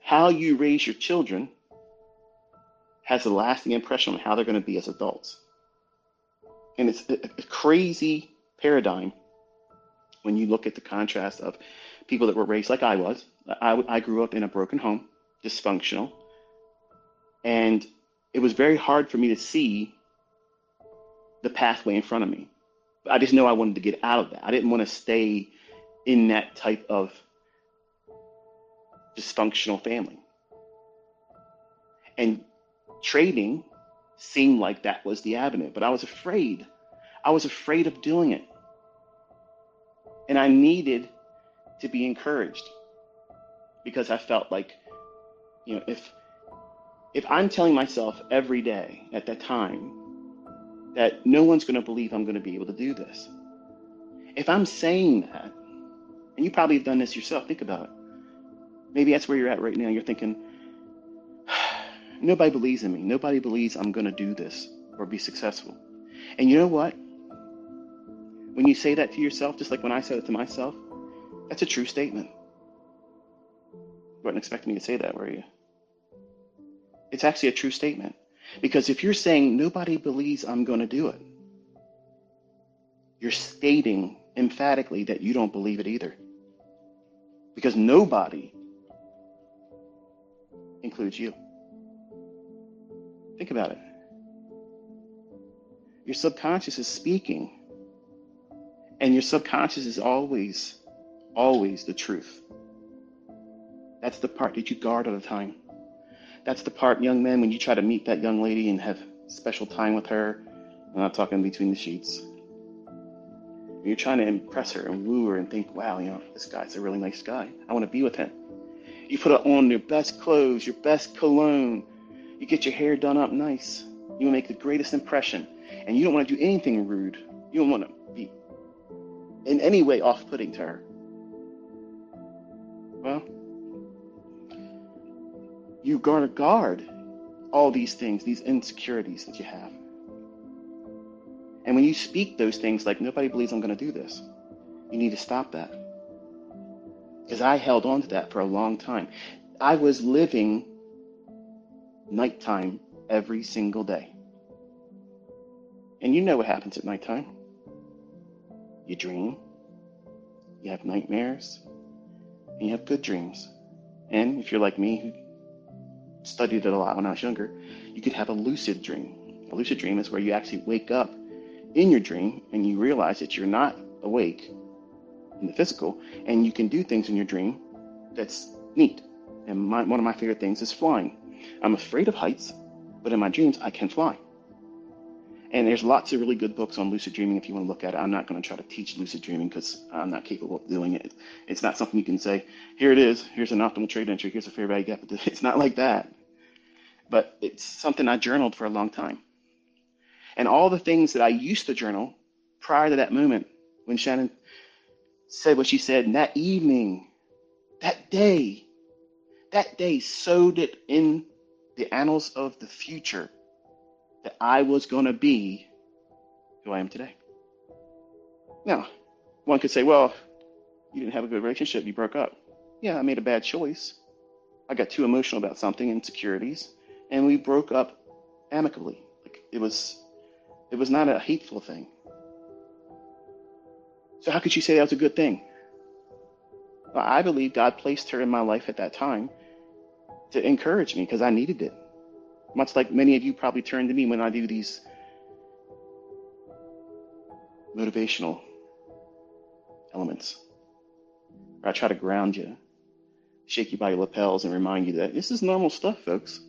how you raise your children has a lasting impression on how they're going to be as adults. And it's a crazy paradigm when you look at the contrast of people that were raised like I was. I grew up in a broken home, dysfunctional, and it was very hard for me to see the pathway in front of me. I just know I wanted to get out of that. I didn't want to stay in that type of dysfunctional family. And trading seemed like that was the avenue, but I was afraid. I was afraid of doing it. And I needed to be encouraged because I felt like, if I'm telling myself every day at that time that no one's going to believe I'm going to be able to do this, if I'm saying that, and you probably have done this yourself, think about it. Maybe that's where you're at right now. You're thinking, nobody believes in me. Nobody believes I'm going to do this or be successful. And you know what? When you say that to yourself, just like when I said it to myself, that's a true statement. You weren't expecting me to say that, were you? It's actually a true statement. Because if you're saying nobody believes I'm going to do it, you're stating emphatically that you don't believe it either. Because nobody includes you. Think about it. Your subconscious is speaking. And your subconscious is always the truth. That's the part that you guard all the time. That's the part, young men, when you try to meet that young lady and have special time with her. I'm not talking between the sheets. You're trying to impress her and woo her and think, wow, this guy's a really nice guy. I want to be with him. You put on your best clothes, your best cologne. You get your hair done up nice. You make the greatest impression. And you don't want to do anything rude. You don't want to be in any way off-putting to her. Well, you gotta guard all these things, these insecurities that you have. And when you speak those things like, nobody believes I'm going to do this, you need to stop that. Because I held on to that for a long time. I was living nighttime every single day. And you know what happens at nighttime. You dream, you have nightmares, and you have good dreams. And if you're like me, who studied it a lot when I was younger, you could have a lucid dream. A lucid dream is where you actually wake up in your dream and you realize that you're not awake in the physical, and you can do things in your dream that's neat. And one of my favorite things is flying. I'm afraid of heights, but in my dreams I can fly. And there's lots of really good books on lucid dreaming if you want to look at it. I'm not going to try to teach lucid dreaming because I'm not capable of doing it. It's not something you can say, here it is, here's an optimal trade entry, here's a fair value gap. It's not like that. But it's something I journaled for a long time. And all the things that I used to journal prior to that moment when Shannon said what she said, and that evening, that day sowed it in the annals of the future that I was going to be who I am today. Now, one could say, well, you didn't have a good relationship, you broke up. Yeah, I made a bad choice. I got too emotional about something, insecurities, and we broke up amicably. Like it was not a hateful thing. So how could she say that was a good thing? Well, I believe God placed her in my life at that time to encourage me because I needed it. Much like many of you probably turn to me when I do these motivational elements. Where I try to ground you, shake you by your lapels and remind you that this is normal stuff, folks.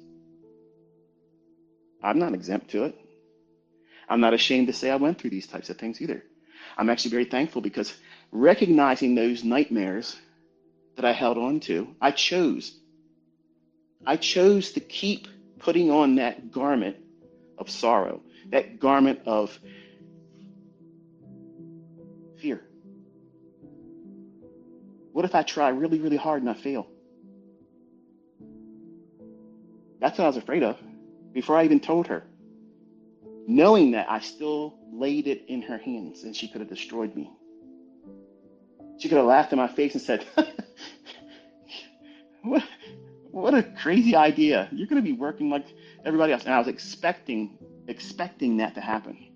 I'm not exempt to it. I'm not ashamed to say I went through these types of things either. I'm actually very thankful because recognizing those nightmares that I held on to, I chose to keep putting on that garment of sorrow, that garment of fear. What if I try really, really hard and I fail? That's what I was afraid of before I even told her. Knowing that, I still laid it in her hands and she could have destroyed me. She could have laughed in my face and said, what What a crazy idea. You're going to be working like everybody else. And I was expecting that to happen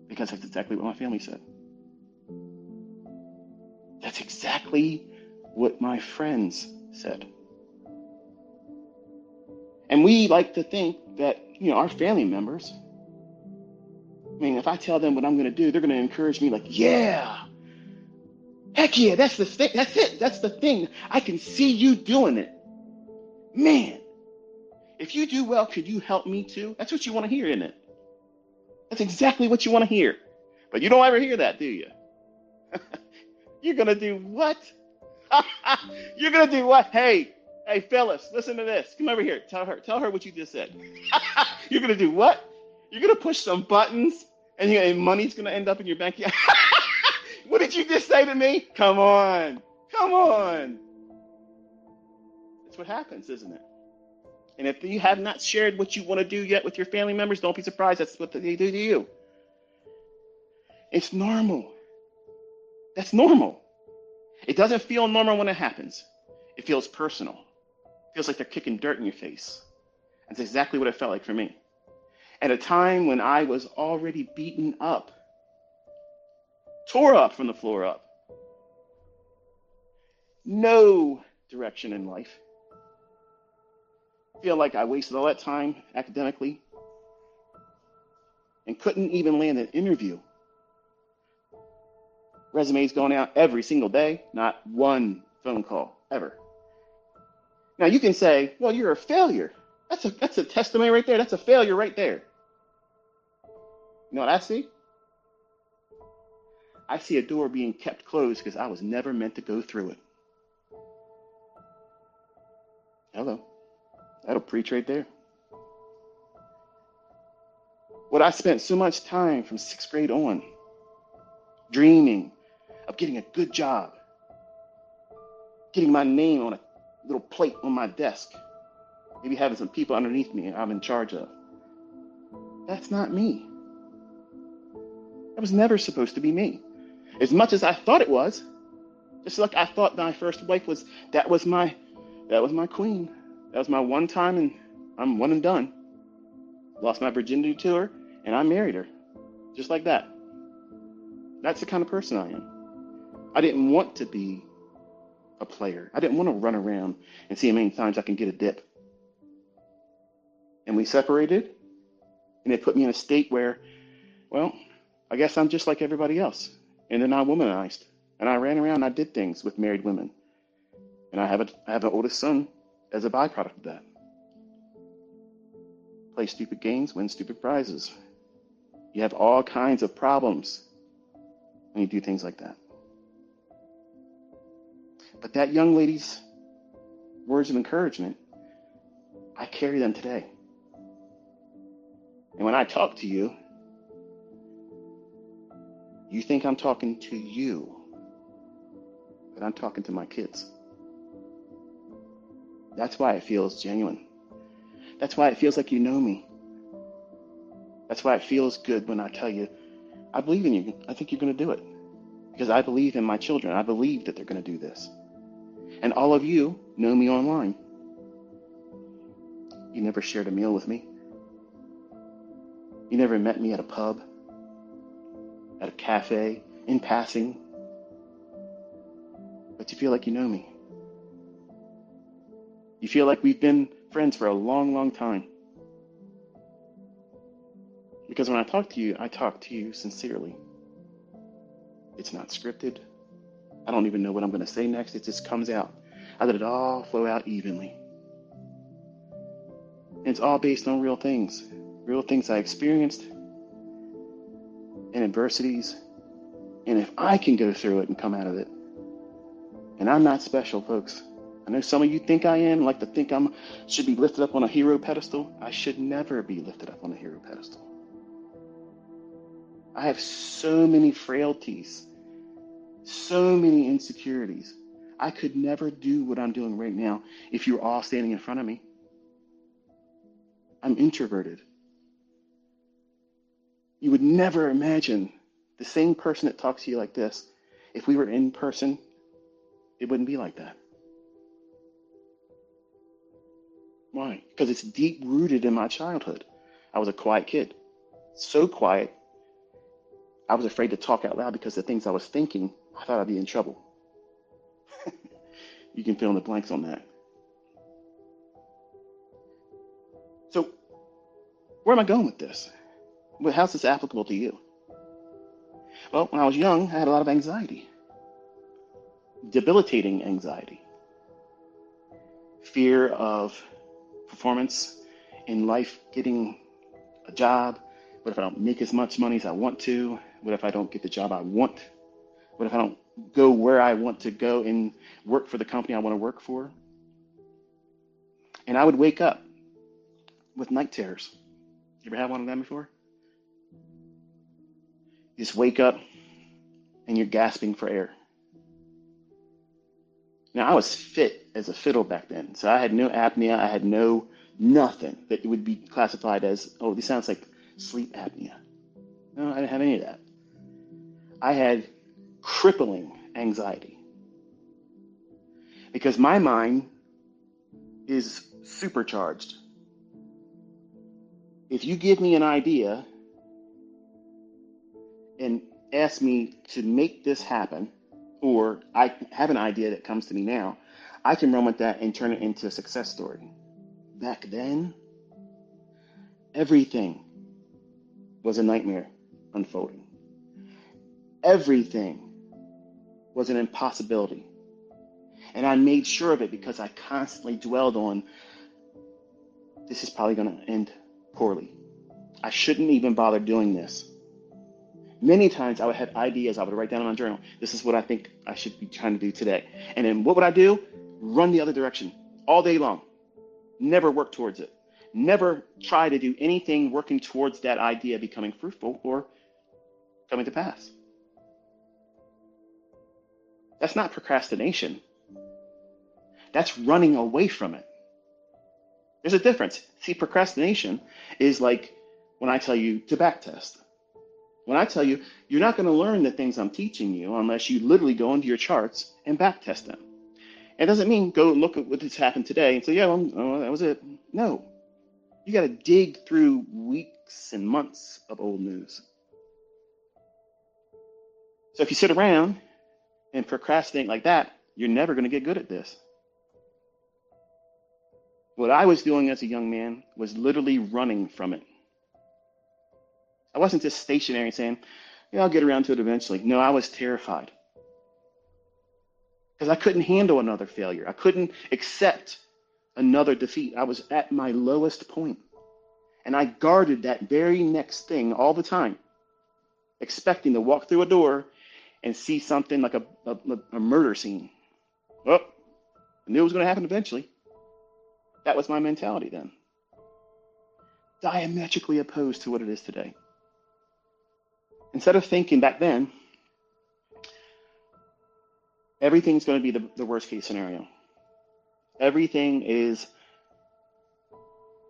because that's exactly what my family said. That's exactly what my friends said. And we like to think that, our family members, I mean, if I tell them what I'm going to do, they're going to encourage me like, yeah, heck yeah, that's the thing. That's it. That's the thing. I can see you doing it. Man, if you do well, could you help me too? That's what you want to hear, isn't it? That's exactly what you want to hear. But you don't ever hear that, do you? You're going to do what? You're going to do what? Hey, Phyllis, listen to this. Come over here. Tell her what you just said. You're going to do what? You're going to push some buttons and money's going to end up in your bank account. What did you just say to me? Come on. Come on. That's what happens, isn't it? And if you have not shared what you want to do yet with your family members, don't be surprised. That's what they do to you. It's normal. That's normal. It doesn't feel normal when it happens. It feels personal. It feels like they're kicking dirt in your face. That's exactly what it felt like for me. At a time when I was already beaten up, tore up from the floor up, no direction in life. Feel like I wasted all that time academically and couldn't even land an interview. Resumes going out every single day, not one phone call ever. Now you can say, well, you're a failure. That's a testimony right there. That's a failure right there. You know what I see? I see a door being kept closed because I was never meant to go through it. Hello. That'll preach right there. What I spent so much time from 6th grade on dreaming of getting a good job, getting my name on a little plate on my desk, maybe having some people underneath me I'm in charge of. That's not me. That was never supposed to be me. As much as I thought it was, just like I thought my first wife was, that was my queen. That was my one time and I'm one and done. Lost my virginity to her and I married her. Just like that. That's the kind of person I am. I didn't want to be a player. I didn't want to run around and see how many times I can get a dip. And we separated, and it put me in a state where, well, I guess I'm just like everybody else. And then I womanized, and I ran around and I did things with married women. And I have an oldest son as a byproduct of that. Play stupid games, win stupid prizes. You have all kinds of problems when you do things like that. But that young lady's words of encouragement, I carry them today. And when I talk to you, you think I'm talking to you, but I'm talking to my kids. That's why it feels genuine. That's why it feels like you know me. That's why it feels good when I tell you, I believe in you. I think you're going to do it. Because I believe in my children. I believe that they're going to do this. And all of you know me online. You never shared a meal with me. You never met me at a pub, at a cafe, in passing. But you feel like you know me. You feel like we've been friends for a long, long time. Because when I talk to you sincerely. It's not scripted. I don't even know what I'm going to say next. It just comes out. I let it all flow out evenly. And it's all based on real things I experienced, and adversities. And if I can go through it and come out of it, and I'm not special, folks. I know some of you think I am, like to think I should be lifted up on a hero pedestal. I should never be lifted up on a hero pedestal. I have so many frailties, so many insecurities. I could never do what I'm doing right now if you were all standing in front of me. I'm introverted. You would never imagine the same person that talks to you like this. If we were in person, it wouldn't be like that. Why? Because it's deep rooted in my childhood. I was a quiet kid. So quiet, I was afraid to talk out loud because the things I was thinking, I thought I'd be in trouble. You can fill in the blanks on that. So, where am I going with this? Well, how's this applicable to you? Well, when I was young, I had a lot of anxiety, debilitating anxiety, fear of performance in life, getting a job. What if I don't make as much money as I want to? What if I don't get the job I want? What if I don't go where I want to go and work for the company I want to work for? And I would wake up with night terrors. You ever had one of them before? You just wake up and you're gasping for air. Now, I was fit as a fiddle back then, so I had no apnea. I had nothing that would be classified as, oh, this sounds like sleep apnea. No, I didn't have any of that. I had crippling anxiety because my mind is supercharged. If you give me an idea and ask me to make this happen, or I have an idea that comes to me now, I can run with that and turn it into a success story. Back then, everything was a nightmare unfolding. Everything was an impossibility. And I made sure of it because I constantly dwelled on, this is probably going to end poorly. I shouldn't even bother doing this. Many times I would have ideas I would write down in my journal. This is what I think I should be trying to do today. And then what would I do? Run the other direction all day long. Never work towards it. Never try to do anything working towards that idea becoming fruitful or coming to pass. That's not procrastination. That's running away from it. There's a difference. See, procrastination is like when I tell you to backtest. When I tell you, you're not going to learn the things I'm teaching you unless you literally go into your charts and backtest them. It doesn't mean go look at what has happened today and say, yeah, well, that was it. No. You got to dig through weeks and months of old news. So if you sit around and procrastinate like that, you're never going to get good at this. What I was doing as a young man was literally running from it. I wasn't just stationary saying, yeah, I'll get around to it eventually. No, I was terrified because I couldn't handle another failure. I couldn't accept another defeat. I was at my lowest point, and I guarded that very next thing all the time, expecting to walk through a door and see something like a murder scene. Oh, I knew it was going to happen eventually. That was my mentality then. Diametrically opposed to what it is today. Instead of thinking back then, everything's going to be the worst case scenario. Everything is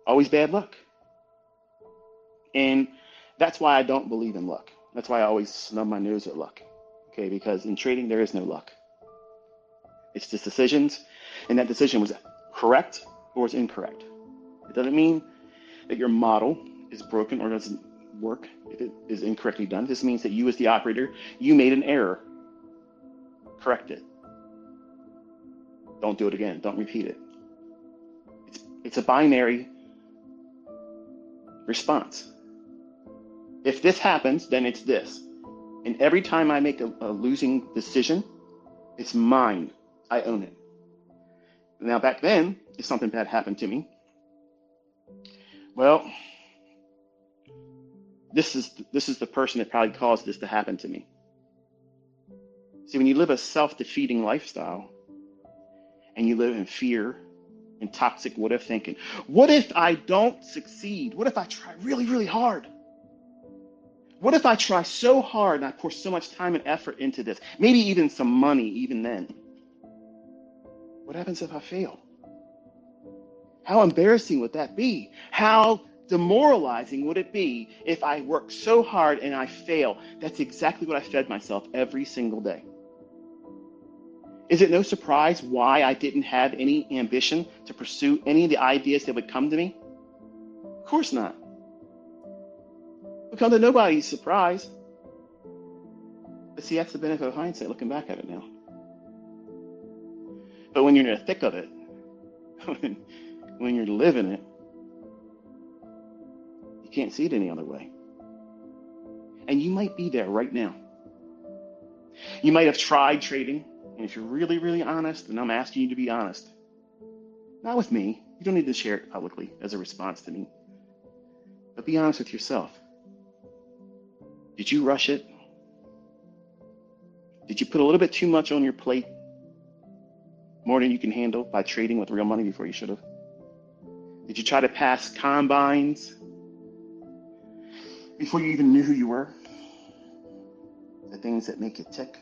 always bad luck. And that's why I don't believe in luck. That's why I always snub my nose at luck. Okay, because in trading, there is no luck. It's just decisions, and that decision was correct or is incorrect. It doesn't mean that your model is broken or doesn't work if it is incorrectly done. This means that you as the operator, you made an error. Correct it. Don't do it again. Don't repeat it. It's a binary response. If this happens, then it's this. And every time I make a losing decision, it's mine. I own it. Now back then, if something bad happened to me, well, this is the person that probably caused this to happen to me. See, when you live a self-defeating lifestyle and you live in fear and toxic what-if thinking, what if I don't succeed? What if I try really, really hard? What if I try so hard and I pour so much time and effort into this? Maybe even some money even then. What happens if I fail? How embarrassing would that be? How demoralizing would it be if I work so hard and I fail? That's exactly what I fed myself every single day. Is it no surprise why I didn't have any ambition to pursue any of the ideas that would come to me? Of course not. It would come to nobody's surprise. But see, that's the benefit of hindsight, looking back at it now. But when you're in the thick of it, when you're living it, you can't see it any other way. And you might be there right now. You might have tried trading, and if you're really, really honest, and I'm asking you to be honest, not with me, you don't need to share it publicly as a response to me, but be honest with yourself. Did you rush it? Did you put a little bit too much on your plate? More than you can handle by trading with real money before you should have? Did you try to pass combines before you even knew who you were? The things that make you tick,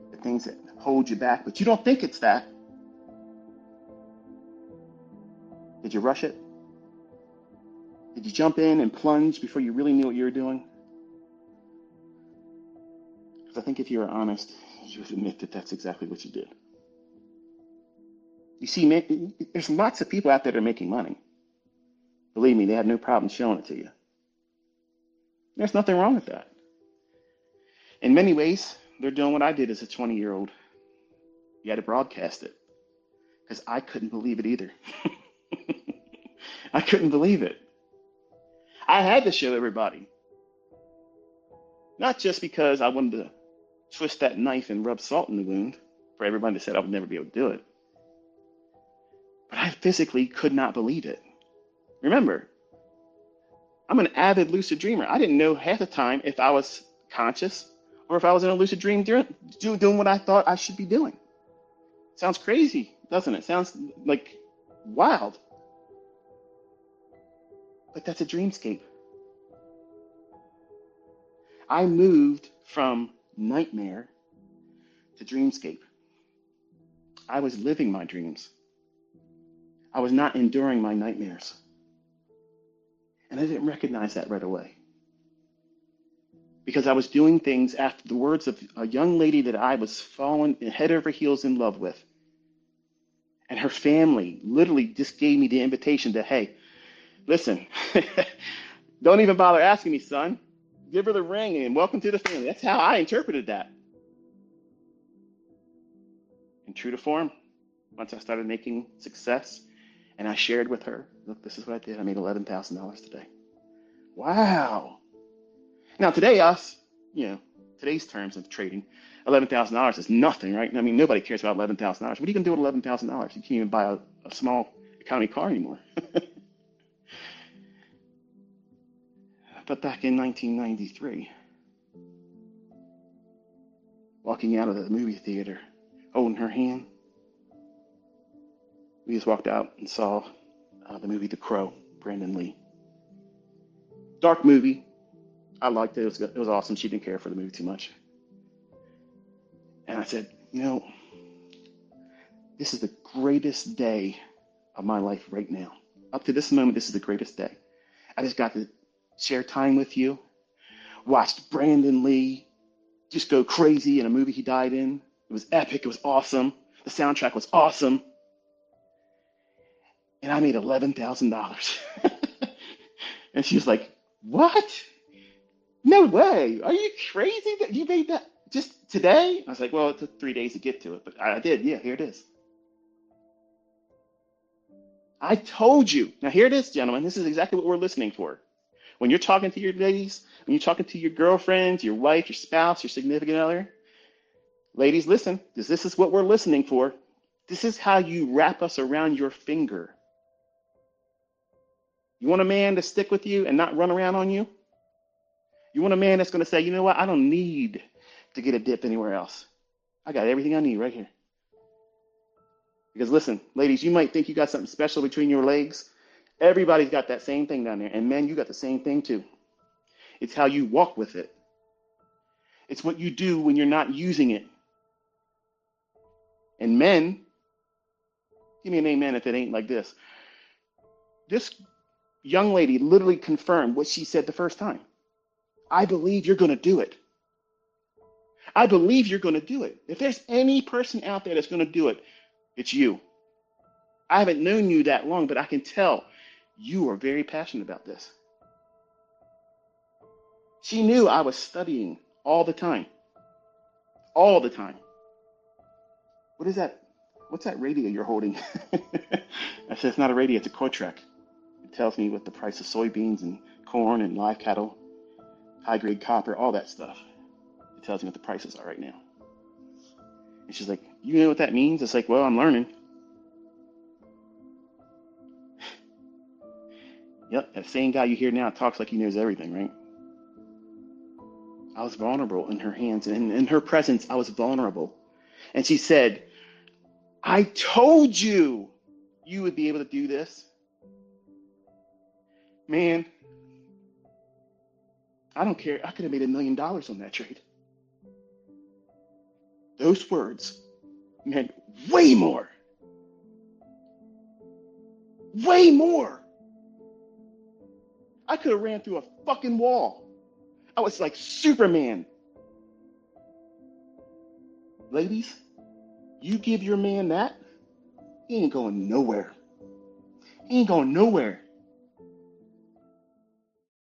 the things that hold you back, but you don't think it's that. Did you rush it? Did you jump in and plunge before you really knew what you were doing? Because I think if you were honest, you would admit that that's exactly what you did. You see, there's lots of people out there that are making money. Believe me, they have no problem showing it to you. There's nothing wrong with that. In many ways, they're doing what I did as a 20-year-old. You had to broadcast it. Because I couldn't believe it either. I couldn't believe it. I had to show everybody. Not just because I wanted to twist that knife and rub salt in the wound for everybody that said I would never be able to do it. But I physically could not believe it. Remember, I'm an avid lucid dreamer. I didn't know half the time if I was conscious or if I was in a lucid dream doing what I thought I should be doing. Sounds crazy, doesn't it? Sounds like wild. But that's a dreamscape. I moved from nightmare to dreamscape. I was living my dreams. I was not enduring my nightmares. And I didn't recognize that right away. Because I was doing things after the words of a young lady that I was falling head over heels in love with. And her family literally just gave me the invitation to, hey, listen, don't even bother asking me, son. Give her the ring and welcome to the family. That's how I interpreted that. And true to form, once I started making success, and I shared with her, look, this is what I did. I made $11,000 today. Wow. Now today, today's terms of trading, $11,000 is nothing, right? I mean, nobody cares about $11,000. What are you going to do with $11,000? You can't even buy a small economy car anymore. But back in 1993, walking out of the movie theater, holding her hand, we just walked out and saw the movie The Crow, Brandon Lee. Dark movie. I liked it. It was awesome. She didn't care for the movie too much. And I said, this is the greatest day of my life right now. Up to this moment, this is the greatest day. I just got to share time with you. Watched Brandon Lee just go crazy in a movie he died in. It was epic. It was awesome. The soundtrack was awesome. And I made $11,000. And she was like, what? No way. Are you crazy that you made that just today? I was like, well, it took 3 days to get to it, but I did. Yeah, here it is. I told you. Now, here it is, gentlemen. This is exactly what we're listening for. When you're talking to your ladies, when you're talking to your girlfriends, your wife, your spouse, your significant other, ladies, listen, because this is what we're listening for. This is how you wrap us around your finger. You want a man to stick with you and not run around on you? You want a man that's going to say, you know what, I don't need to get a dip anywhere else. I got everything I need right here. Because listen, ladies, you might think you got something special between your legs. Everybody's got that same thing down there. And men, you got the same thing too. It's how you walk with it. It's what you do when you're not using it. And men, give me an amen if it ain't like this. This young lady literally confirmed what she said the first time. I believe you're going to do it. I believe you're going to do it. If there's any person out there that's going to do it, it's you. I haven't known you that long, but I can tell you are very passionate about this. She knew I was studying all the time. All the time. What is that? What's that radio you're holding? I said, it's not a radio, it's a Kotrek. It tells me what the price of soybeans and corn and live cattle, high grade copper, all that stuff. It tells me what the prices are right now. And she's like, you know what that means? It's like, well, I'm learning. Yep, that same guy you hear now talks like he knows everything, right? I was vulnerable in her hands, and in her presence, I was vulnerable. And she said, I told you you would be able to do this. Man, I don't care. I could have made $1 million on that trade. Those words meant way more. Way more. I could have ran through a fucking wall. I was like Superman. Ladies, you give your man that, he ain't going nowhere. He ain't going nowhere.